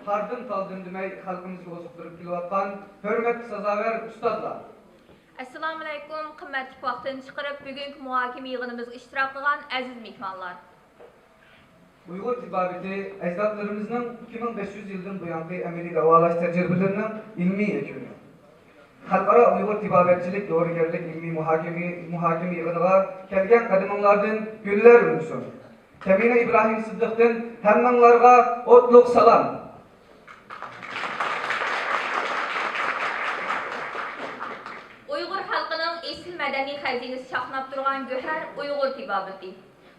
hardım taldım demey halkımızga osuqturup kilyapkan hörmetli sazaver ustadlar. Assalamu alaykum, qimmatli vaqtini chiqarib bugungi muhokama yig'inimizga ishtirok qilgan aziz mehmonlar. Uyghur tibabeti ecdatlarımızın 2500 yıldan bu yanki emeli davalaş tecrübelerinin ilmi ekünü. Halkara Uyghur tibabetçilik, doğrugerlik ilmi muhakeme yığınıga kelgen kadınlardan güller ünlüsün. Temine İbrahim Sıddık'tan hemmenlarga otluk salam. Uyghur halkının esil medeni xəzinesi çaxnap durğan göhər Uyghur tibabeti.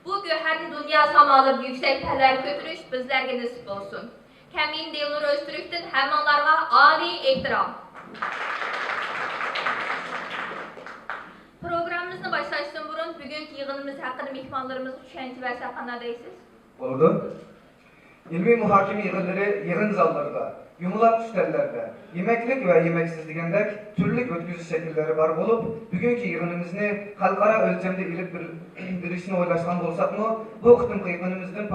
Bu göhərin dünya samalarında yüksek pərlər götürüş bizlərə nasip olsun. Kəmin Dilnur Öztürk'ten hemmenlarga âli ehtiram. Programımızı başlaştığım burun bugünkü yığınımız hakkında mehmanlarımızın düşünce ve hakkında deysiz. Oldu. İlmi muhakeme yığınları yığın zallarında, yumulak üstellerde, yemeklik ve yemeksizligindek türlük ötküzü şekilleri var olup, bugünkü yığınımızını halkara ölçemde ilip birişine oylaşkan olsak mı, bu kıtımkı yığınımızdan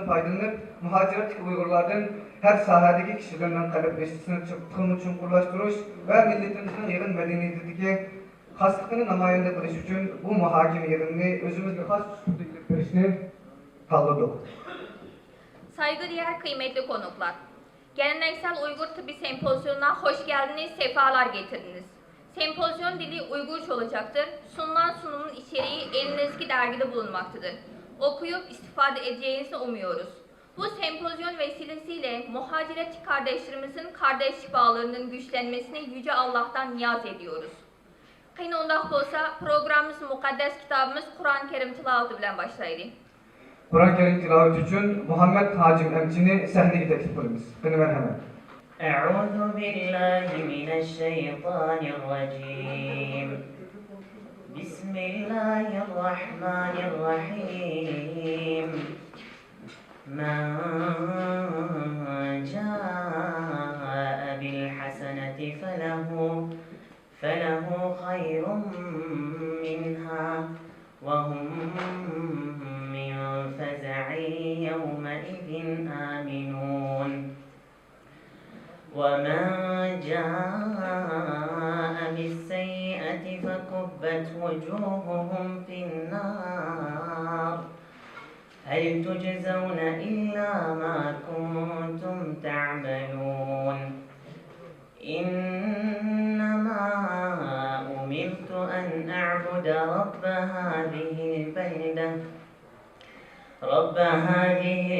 faydalanıp, muhaciretlik Uygurlardan her sahadaki kişilerden talep-leştisini çıktığını çunkurlaştırış ve milletimizin yığın medeniyetindeki haslıkını namayende kılış için bu muhakeme yığınını özümüzle has tutup ilip birişine kaldırdık. Saygıdeğer kıymetli konuklar, geleneksel Uygur Tıbbi Sempozyonuna hoş geldiniz, sefalar getirdiniz. Sempozyon dili Uygurca olacaktır. Sunulan sunumun içeriği elinizdeki dergide bulunmaktadır. Okuyup istifade edeceğinizi umuyoruz. Bu sempozyon vesilesiyle muhaciretçi kardeşlerimizin kardeşlik bağlarının güçlenmesini Yüce Allah'tan niyaz ediyoruz. Kıyın ondaq olsa programımız mukaddes kitabımız Kur'an-ı Kerim tilaveti bilen başlaydı. Kur'an-ı Kerim tilaveti için Muhammed Hacim Emçini sahneye teklif kılımız. Beni merhamet. أعوذ بالله من الشيطان الرجيم بسم الله الرحمن الرحيم من جاء بالحسنة فله خير منها وهم من فزع يومئذ آمنون ومن جاء بالسيئة فكبت وجوههم في النار هل تجزون إلا ما كنتم تعملون إنما أمرت أن أعبد رب هذه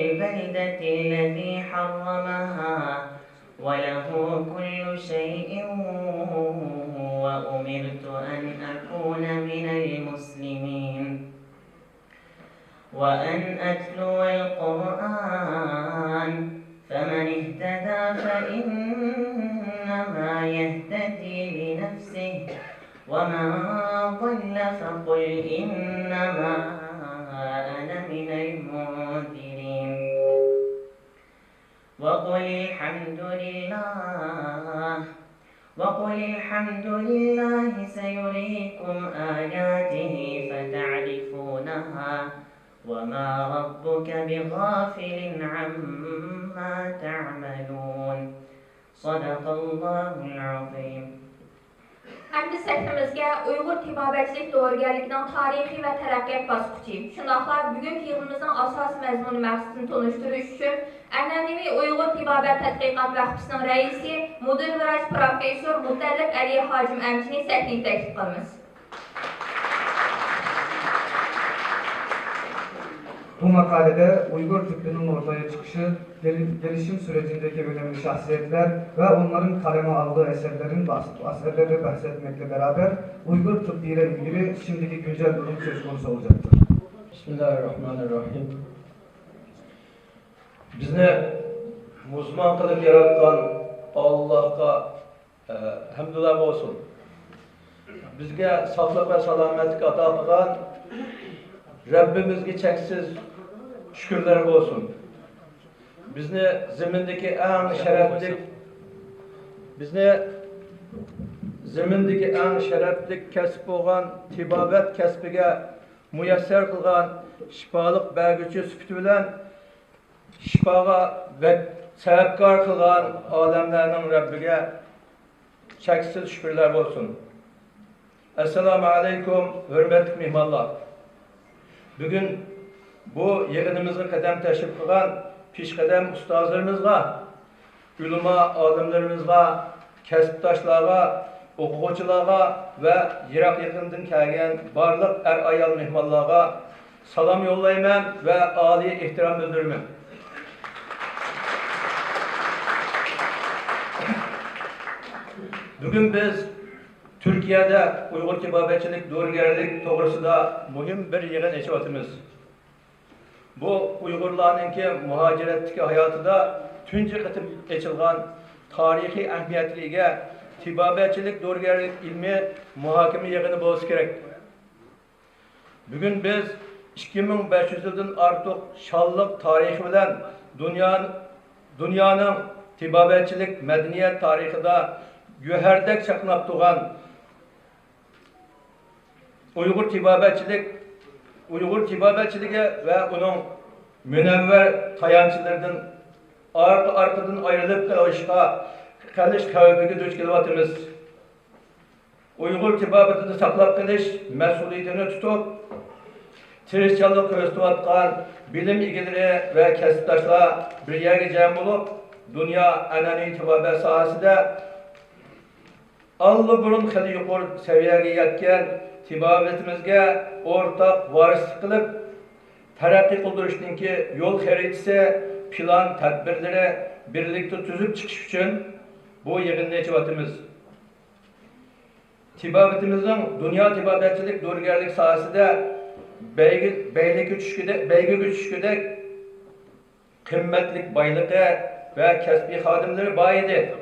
البلدة الذي حرمها وله كل شيء وأمرت أن أكون من المسلمين وأن أتلو القرآن فمن اهتدى فإنما يهتدي لنفسه ومن ضل فقل إنما أنا من المنذرين وقل الحمد لله سيريكم آياته فتعرفونها وما ربك بغافل عما تعملون صدق الله العظيم. Əmdi səhvimizə Uyğur Tibabətçilik Doğrugerlikinin tarixi və tərəqqiyat basqıcı. Şundaqlar, bugünkü yığınımızın əsas məzmunu məqsədini tanışdırış üçün ənənəvi Uyğur Tibabət Tədqiqat Vəxbisinin rəisi, müdir vəraz profesör Mutəlliq Əli Hacim Əmçini səhnəyə təklif qılırıq. Bu makalede Uygur tıbbının ortaya çıkışı, gelişim sürecindeki önemli şahsiyetler ve onların kaleme aldığı eserleri bahsetmekle beraber Uygur tıbbı ile ilgili şimdiki güncel durum söz konusu olacaktır. Bismillahirrahmanirrahim. Bizni muzman kılıp yaratkan Allah'a hamdülillah olsun. Bizge sağlık ve selametlik ata kılan Rabbimizge çeksiz şükürler olsun. Bizni zimindeki en şereflik kesip olan tibabet kesbige müyesser kılgan şifalık belgücü süptü bilen şifaga sebepkar kılgan alemlerinin Rabbige çeksiz şükürler olsun. Esselamu Aleyküm, hürmetli mihmanlar. Bugün bu yığınımızın kadem teşrif kılgan pişkadem ustazlarımızla, ulema alimlerimizle, kesiptaşlarga, okuğucularga ve yirak yakından kelgen barlık er ayal mihmanlarga salam yollayman ve âli ihtiram bildirmen. Bugün biz Türkiye'de Uygur tibabetçilik, doğrugerlik doğrusunda mühim bir yığın eşivatımız. Bu Uygurlarınki muhaciretteki hayatıda tünce kıtıp geçilgan tarihi ehemmiyetliğe tibabetçilik, doğrugerlik ilmi muhakeme yığını bolsa gerek. Bugün biz 2500 yıldan artık şallık tarihi bilen dünyanın tibabetçilik, medeniyet tarihinde güherdek çaknap tuğan Uygur tibabetçiliği ve onun münevver tayançılarından arkadan ayrılıp kalış kavgaki düş kılvatımız. Uygur tibabetini saklap kılış, mesuliyetini tutup, tirişçalık gösteriyatkan bilim ilgileri ve kesiptaşlar bir yerge cem bulup, dünya anani tibabet sahasında allı burun xili yuqur seviyege yetken tibabetimizge ortak varislik kılıp, terakki kıldırıştınki yol haritası, plan, tedbirleri birlikte tüzüp çıkış için bu yığınlı eçivatımız. Tibabetimizin dünya tibabetçilik, doğrugerlik sahasında beygi güçüşküde kıymetlik baylığı ve kesbi hadimleri bayidi.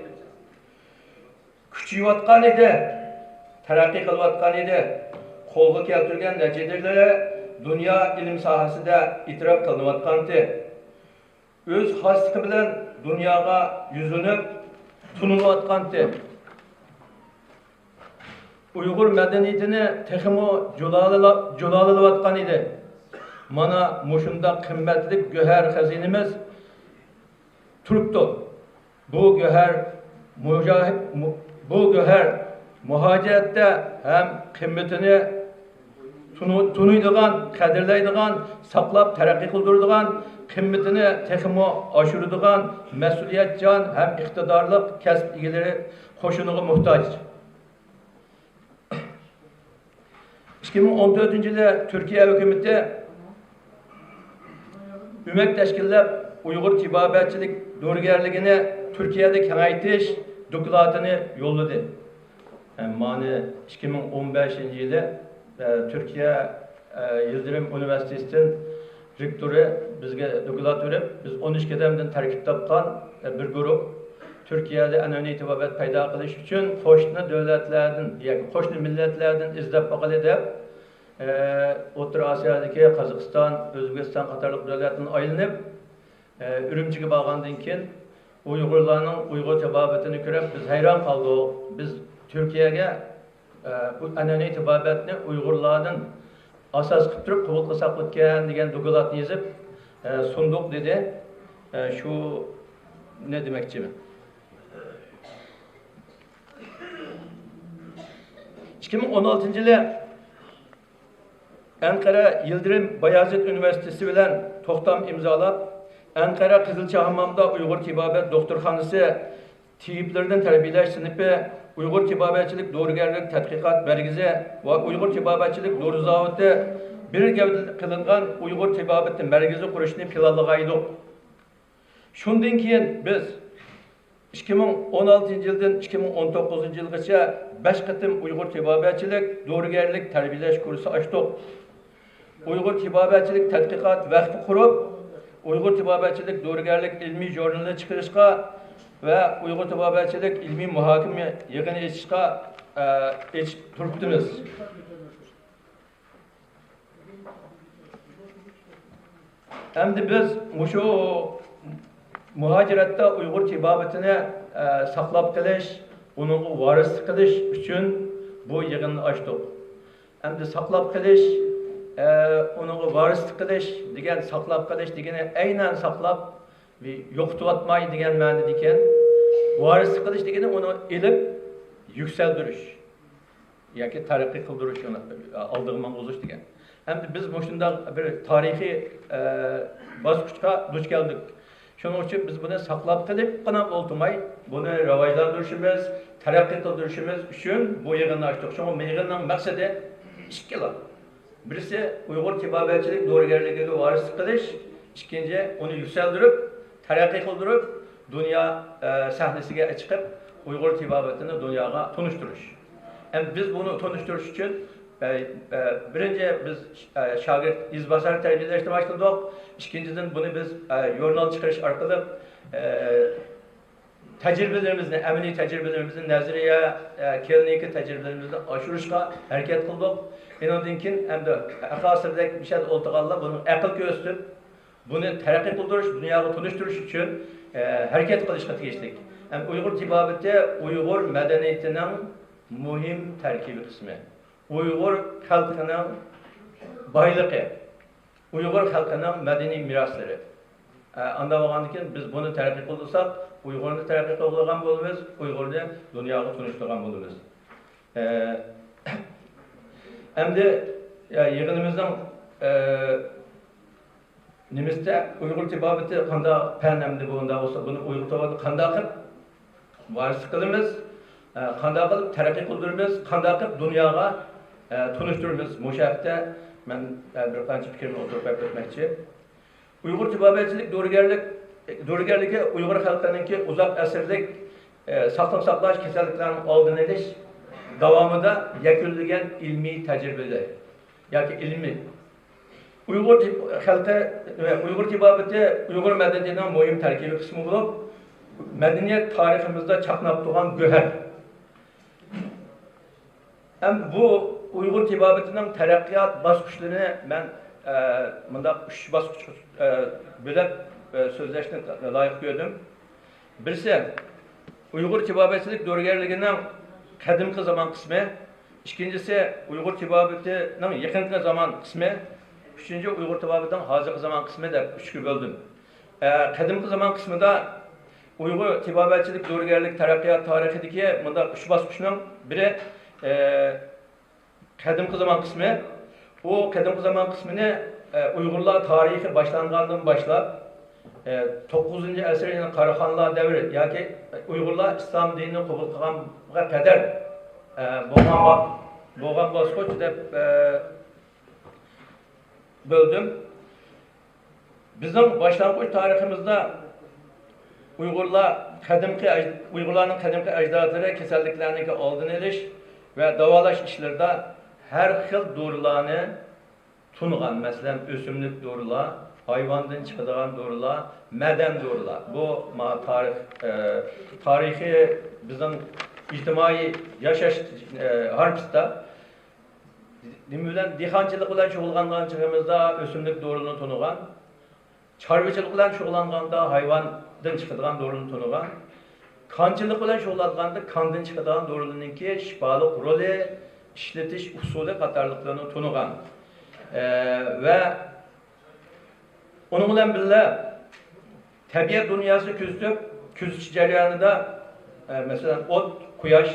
Küçüyüvatkan idi, terakki kılvatkan idi, kolgu keltirgen neticeleri dünya ilim sahasında itiraf kılınıvatkandı. Öz haslıkı bilen dünyaga yüzünüp tunulatkandı. Uygur medeniyetini tekimo culalıvatkan idi. Mana muşunda kıymetlik göher hazinimiz turuptu. Bu göher muhacirette hem kıymetini tunuyduğun, kadirleyduğun, saklap terakki kıldırduğun, kıymetini tekimo aşırıduğun mesuliyetcan hem iktidarlık kesb ilgileri hoşunuğa muhtaç. 2014 yılı Türkiye hükümeti ümek teşkillep Uygur tibabetçilik doğrugerligini Türkiye'de kengaytiş doklatını yolladı. Yani 2015 yılı Türkiye Yıldırım Üniversitesi'nin rektörü bizge doklat verip biz 13 kedemden terkip tapkan bir grup Türkiye'de anani tibabet payda kılış için hoşnu devletlerden, yani hoşnu milletlerden izlep bakal edip Orta Asya'daki Kazakistan, Özbekistan katarlık devletlerden ayrılıp Ürümçi'ye bağlandığı için Uygurlarının Uygur tibabetini görüp biz hayran kaldık. Biz Türkiye'ye anani tibabetini Uygurlardan asas kıptırıp kubul kısak ötken degen dokulatını yazıp sunduk dedi. Şu ne demekçi mi? 2016 yılı Ankara Yıldırım Bayazıt Üniversitesi bilen tohtam imzalap Ankara Kızılçahamam'da Uygur Tibabet Doktorhanısı tiyiplerden terbiyeleş sınıfı Uygur Tibabetçilik Doğrugerlik Tetkikat Merkezi ve Uygur Tibabetçilik Doğru Zavut'ta bir gevde kılıngan Uygur Tibabeti Merkezi kuruşunu planlaydık. Şundan keyin biz 2016 yıldan 2019 yılgacha 5 kıtım Uygur Tibabetçilik Doğrugerlik Terbiyeleş kursu açtık. Uygur Tibabetçilik Tetkikat Vakfı kurup Uygur Tibabetçilik Doğrugerlik ilmi jurnalini çıkarışka ve Uygur Tibabetçilik ilmi muhakeme yığını içişka turptimiz. Hem de biz muşu muhacirette Uygur tibabetini saklap kılış, onun varis kılış için bu yığını açtık. Hem de saklap kılış, onun varis kılış, degen saklap kılış degeni aynen saklap yo'qotmaydi degan ma'noda ekan. Varislik qilish degani uni ilib yuksaltirish yoki taraqqiy qildirish, uni oldiga o'zish degan. Endi biz shunday bir tarixiy bosqichga duch keldik. Shuning uchun biz buni saqlab qilib qana o'ltirmay, buni rivojlantirishimiz, taraqqiy qildirishimiz uchun bu yig'inni ochdik. Shuning yig'inning maqsadi ikkilar. Birisi Uyg'ur tibobatchilik do'rigarligiga varislik qilish, ikkinchi uni yuksaltirib, taraqqiy qildirib, dunyo sahnasiga chiqib, Uyg'ur tibobatini dunyoga tanishtirish. Endi biz buni tanishtirish uchun birinchi biz shogird izbosar tarbiyalashni boshladik. Ikkinchidan buni biz jurnal chiqarish orqali tajribalarimizni, amaliy tajribalarimizni, nazariya, klinik tajribalarimizni oshirishga harakat qildik. Bundan keyin endi aqosirdek bir şey o'ltirganlar buni aql ko'rsatib, buni taraqqiy qildirish, dunyoga tanishtirish uchun harakat qilishga tegishlik. Endi Uyg'ur tibobati Uyg'ur madaniyatining muhim tarkibiy qismi. Uyg'ur xalqining boyligi, Uyg'ur xalqining madaniy meroslari. Anda bo'lgandan keyin biz buni taraqqiy qildirsak, Uyg'urni taraqqiy qilgan bo'lamiz, Uyg'urni dunyoga tunishtirgan bo'lamiz. Endi yig'inimizning nimizda Uyg'ur tibobati qanday fanamdi bunda bo'lsa, buni Uyg'ur tibobati qanday qilib varislik qilamiz, qanday qilib taraqqiy qildiramiz, qanday qilib dunyoga tunishtiramiz. Mushaqda men bir qancha fikrimni o'tirib o'tmoqchi. Uyg'ur tibobatchilik do'rigarligi Uyg'ur xalqining uzoq asrlik saqlab kasalliklarning oldini olish davomida yakunlangan ilmiy tajribalar yoki ilmiy Uyg'ur xalqi va Uyg'ur tibobati Uyg'ur madaniyatining muhim tarkibiy qismi bo'lib, madaniyat tariximizda chaqnab turgan go'har. Ham bu Uyg'ur tibobatining taraqqiyot bosqichlarini men bunda 3 bosqich bo'lib so'zlashni loyiq ko'rdim. Birisi Uyg'ur tibobatchilik do'rigarligining qadimgi zamon qismi, ikkinchisi Uyg'ur tibobatining yaqingi zamon qismi, uchinchi Uyg'ur tibobatining hozirgi zamon qismi deb 3 ga bo'ldim. Qadimgi zamon qismida Uyg'ur tibobatchilik do'rigarlik taraqqiyot tarixidagi bunda 3 bosqichning biri qadimgi zamon qismi. O qadimgi zamon qismini Uyg'urlar tarixi boshlangandan boshlab 9-asrning Qaraxonlar davri yoki Uyg'urlar islom dinini qabul qilganga qadar bo'lgan bosqich deb bo'ldim. Bizning boshlang'ich tariximizda Uyg'urlarning qadimgi ajdodlari kasalliklarning oldini olish va davolash ishlarida her xil dorilarni tungan, masalan o'simlik dorilar, hayvandan chiqadigan dorilar, madan dorilar. Bu tarixiy bizning ijtimoiy yashash harfida nima bilan dehqonchilik bilan shug'ullangan chog'imizda o'simlik dorilarini tunugan, chorvachilik bilan shug'ullanganda hayvandan chiqadigan dorilarni tunugan, qonchilik bilan shug'ullanganda qondan chiqadigan dorilarninki shifoliq roli, işletiş usulü qatarlıqlarını tunugan ve onun bilan birga tabiat dünyasını küzüş jarayonida mesela ot, quyosh,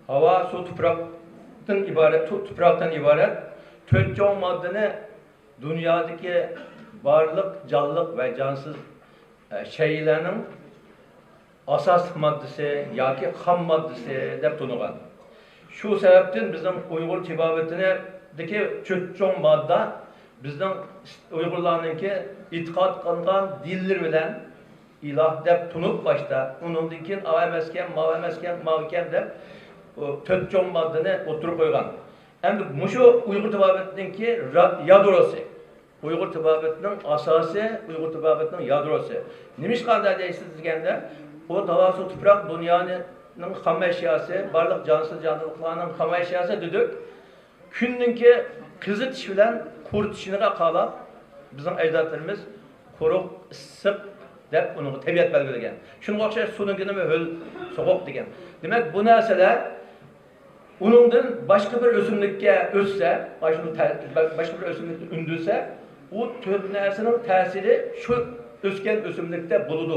havo, suv, tuproqdan iborat 4 jon moddani dunyodagi barliq, jonliq va jonsiz shaylarning asosiy moddasi yoki xam moddasi deb tunugan. Şu sebepten bizden Uygur tibobatidagi 4 jon modda bizden Uygurlarninki itiqad qilgan dillar bilan iloh deb tunib başta, undan keyin av emasken, mav emasken, mav ekan deb 4 jon moddani o'tirib qo'ygan. Endi mushu Uygur tibobatidagi yadrosi, Uygur tibobatining asosi, Uygur tibobatining yadrosi. Nimish qanday deysiz deganda, o tavasul tuproq dunyoning xam eşyası, barliq cansız canlılıklarının xam eşyası dedik. Kündünki qizitish bilan quritishiniga qalab bizning ajdodlarimiz quruq, issiq deb uni tabiat belgilagan. Shunga o'xshash suvning nima ho'l, so'qoq degan. Demak, bu narsalar uningdan boshqa bir o'simlikka o'ssa, boshqa bir o'simlikni undursa, u to'rt narsaning ta'siri shu o'sgan o'simlikda bo'ladi.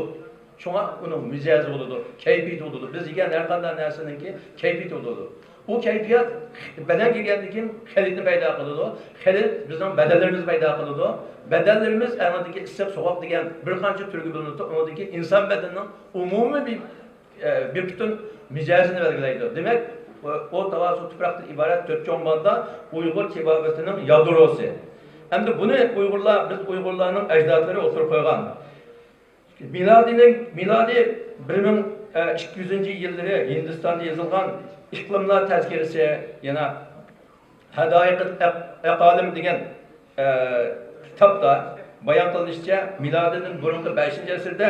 Shunga uning mijozi bo'ladi, kayfiyati bo'ladi. Biz yegan har qanday narsaninki kayfiyati bo'ladi. Bu kayfiyat badanga kelgandan keyin xilitni paydo qiladi. Xilit bizning badallarimiz paydo qiladi. Badallarimiz anadagi issiq sovuq degan bir qancha turga bo'linadi. Unidagi inson badanining umumiy bir butun mijozini belgilaydi. Demak, o tavazu tuproqdan iborat 4 cho'mbanda Uyg'ur tibobatining yadrosi. Endi buni biz Uyg'urlarning ajdodlari o'tirib qo'ygan. Miladi 1200-yillari Hindistonda yozilgan iqlimlar tazkirasi, yana Hadayiqat aqolim degan kitobda bayon qilinishicha, milodining burungi 5-asrda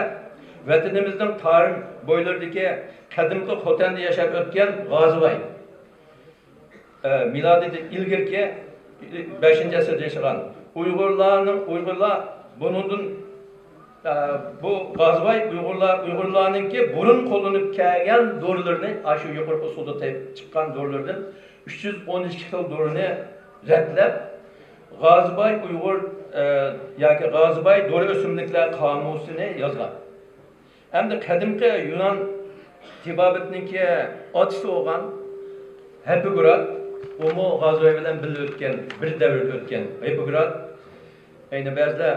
vatanimizning tarix bo'ylaridagi qadimgi Xotanda yashab o'tgan G'ozibay milodidan ilgirki 5-asrda yashagan Uyg'urlar bundan bu G'ozibay Uyg'urlarningki burun qo'llanib kelgan dorilarni, shu yuqorqi usulda chiqqan dorilardan 312 xil dorini ratlab G'ozibay Uyg'ur yoki G'ozibay dori o'simliklar qomusini yozgan. Hamda qadimgi Yunon tibobatiniki otisi bo'lgan Hippokrat, umu G'ozibay bilan birga o'tgan, bir davrda o'tgan Hippokrat ayni ba'zida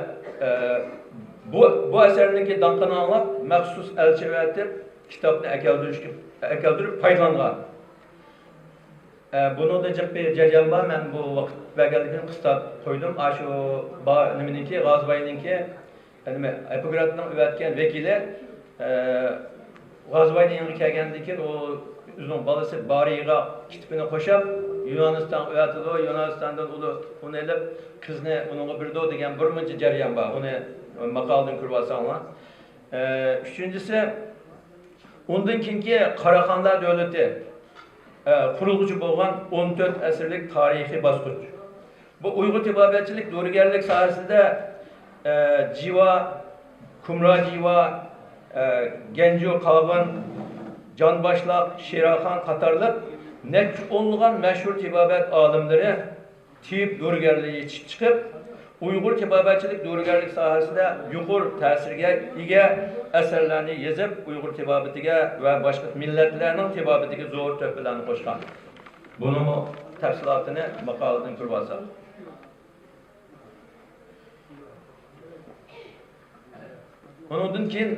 bu asarniki danqini anglab maxsus elchivatib kitobni akaldirib foydalangan. Bunu da bir jarayon bor. Men bu vaqt berganligini qisqa qo'ydim. Shu nimaniki G'ozibayninki nima Hippokratning o'tgan vakili G'ozibayning yangi kelgandan keyin u o'zining bolasi Bariga kitibini qo'shib Yunoniston o'tadi. Yunonistondan uni elib qizni uningga birdi degan bir muncha jarayon bor. Uni maqoldan ko'rib olsanglar. Uchinchisi undan keyingi Qaraqanlar davlati qurulguchi bo'lgan 14 asrlik tarixiy bosqich. Bu Uyg'ur tibobatchilik, dorigarlik sohasida Jiva, Kumra Jiva, Genjo Qog'in, Jonboshloq, Sheraxon qatorliq necha o'nlagan mashhur tibobat olimlari tib dorigarlikka yetishib chiqib, Uyg'ur tibobatchilik, dorigarlik sohasida yuqori ta'sirga ega asarlarni yozib, Uyg'ur tibobatiga va boshqa millatlarning tibobatiga zo'r to'plarni qo'shgan. Buni tafsilotini maqoladan ko'rib olsak. Bundan keyin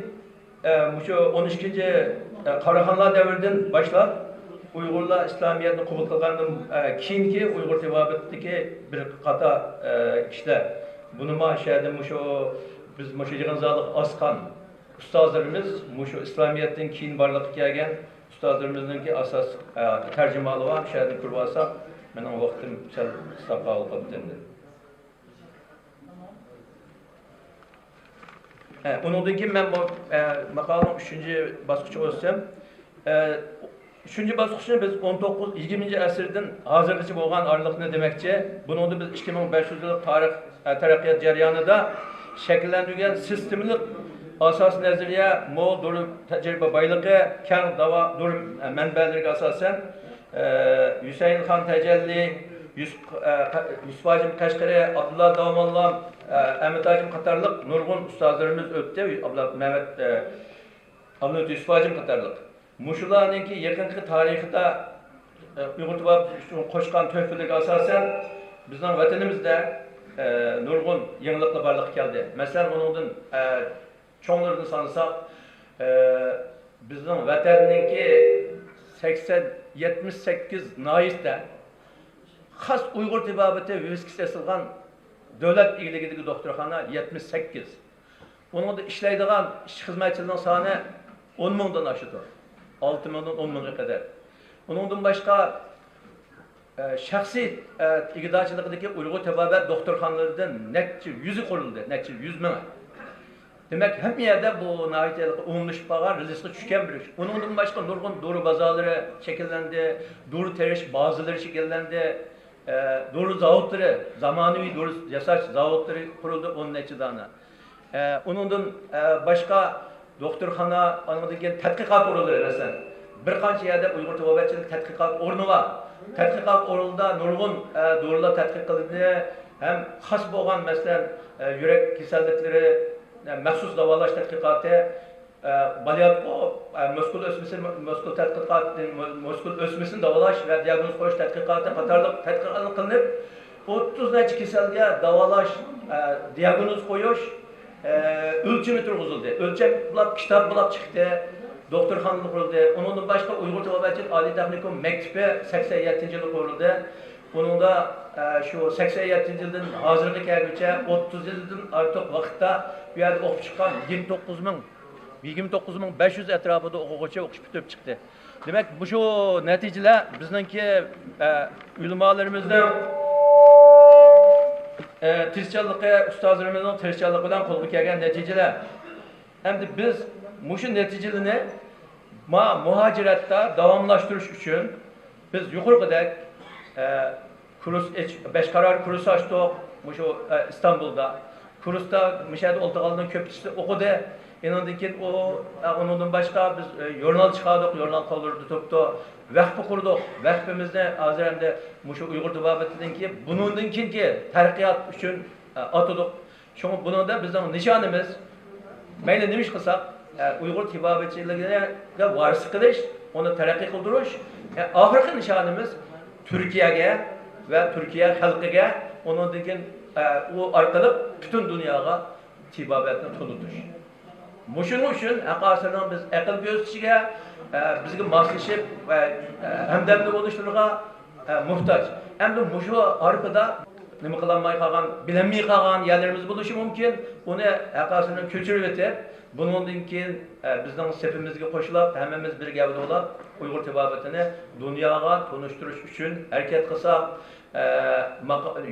shu 13-Qaraqanlar davridan boshlab Uyg'urlar İslamiyetni qabul qilgandan keyingi Uyg'ur tibobatidagi bir qator kishilar buni mashhurda biz yig'inzorlik osqan ustozlarimiz shu İslamiyetdan keyin borliqqa kelgan ustozlarimizningki asos tarjimalari ham shahar ko'rib olsak, mening vaqtim sal qisqa qolib qoldi. Undan keyin men bu maqolaning 3-bosqichi o'tsam, 3-bosqichni biz 19-20 asrdan hozirgacha bo'lgan oraliqni demakchi. Buni biz 2500 yillik tarix taraqqiyot jarayonida shakllantirilgan sistemlik asos nazariya, mo'l dur tajriba boyligi, keng davo dur manbalariga asosan Husayn Xon Tajalli, Yusuf Hacim Qashqari, Abdulla Davmonlo, Ahmet Hacim qatorliq nurg'un ustozlarimiz o'tdi. Abdulla Yusuf Hacim qatorliq. Muşularninki yaqinqi tarixida Uyg'ur tibobatini qo'shgan to'hfalarga asosan bizning vatanimizda nurg'un yangiliklar borliqqa keldi. Masalan, uningdan cho'nglarni sansak, bizning vatanninki 78 noyisda xos Uyg'ur tibobati viskisi asilgan davlat egligidagi doktorxona 78. Uningda ishlaydigan xizmatchilarning soni 10 mingdan oshadi. 6 mingdan 10 mingga kadar. Onundan başka şahsi iqtidorchiligidagi Uyg'ur tibobat doktorxonalaridan necha yüzü qurildi, necha 100 ming. Demak, hamma yerda bu umumlashib qolgan, rizqi tushgan bir ish. Onundan başka nurg'un dori bozorlari shakllandi, dori terish bazalari shakllandi, dori zavodlari, zamonaviy dori yasash zavodlari qurildi 10 necha dona. Onundan başka doktorxona, anladagi tadqiqot o'rinlari masalan. Bir qancha yerda Uyg'ur tibobatchilik tadqiqot o'rni bor. Tadqiqot o'rinida nurg'un dorilar tadqiq qilindi, ham xos bo'lgan masalan yurak kasalliklari, maxsus davolash tadqiqoti, balyotqo muskul o'smasini davolash va diagnoz qo'yish tadqiqoti qatorliq tadqiqotlar qilinib, 30 necha kasalga davolash, diagnoz qo'yish o'lchami turg'izildi. O'lcham kitob bo'lib chiqdi. Doktorxona qurildi. Undan boshqa Uyg'ur tilovatchilik oliy texnikum maktabi 87-yilda qurildi. Buningda shu 87-yildan hozirga kelguncha 30 yildan ortiq vaqtda bu yerda o'qib chiqqan 29500 atrofida o'quvchi o'qish bitib chiqdi. Demak, bu shu natijalar bizningki ulamolarimizning tirishchanligi, ustozlarimizning tirishchanligi bilan qo'lga kelgan natijalar. Endi biz mushu natijalarni muhojiratda davomlashtirish uchun biz yuqorqidek kurs Beshqaror kurs ochdik, mushu Istanbulda. Kursda mishada o'ltiqaldan ko'pchisi o'qidi. Undan keyin undan boshqa biz jurnal chiqardik, jurnal qoldirdi turibdi. Vaqf qurdik. Vaqfimizni hozir endi mushu Uyg'ur tibobatidan keyin bundan keyingi taraqqiyot uchun otadik. Shunga buningda bizning nishonimiz mayli nima ish qilsak, Uyg'ur tibobatchiligiga varis qilish, uni taraqqiy qildirish, oxirgi nishonimiz Turkiyaga va Turkiya xalqiga, undan keyin u orqali butun dunyoga tibobatni tunutish. Mushuning uchun aqosini biz aql ko'rsatishiga, bizga moslashib va hamdamli bo'lishlarga muhtoj. Endi mushu orqada nima qilolmay qolgan, bilinmay qolgan yerlarimiz bo'lishi mumkin. Uni aqosini ko'chirib o'tib, bundan keyin bizning safimizga qo'shilib, hammamiz birga bo'lib, Uyg'ur tibobatini dunyoga tunishtirish uchun harakat qilsak,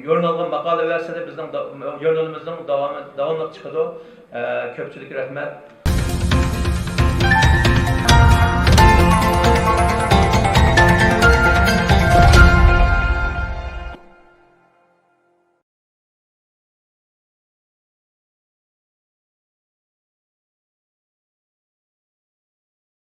jurnalga maqola versida bizning jurnalimizning davomli chiqadi. Ko'pchilik rahmat.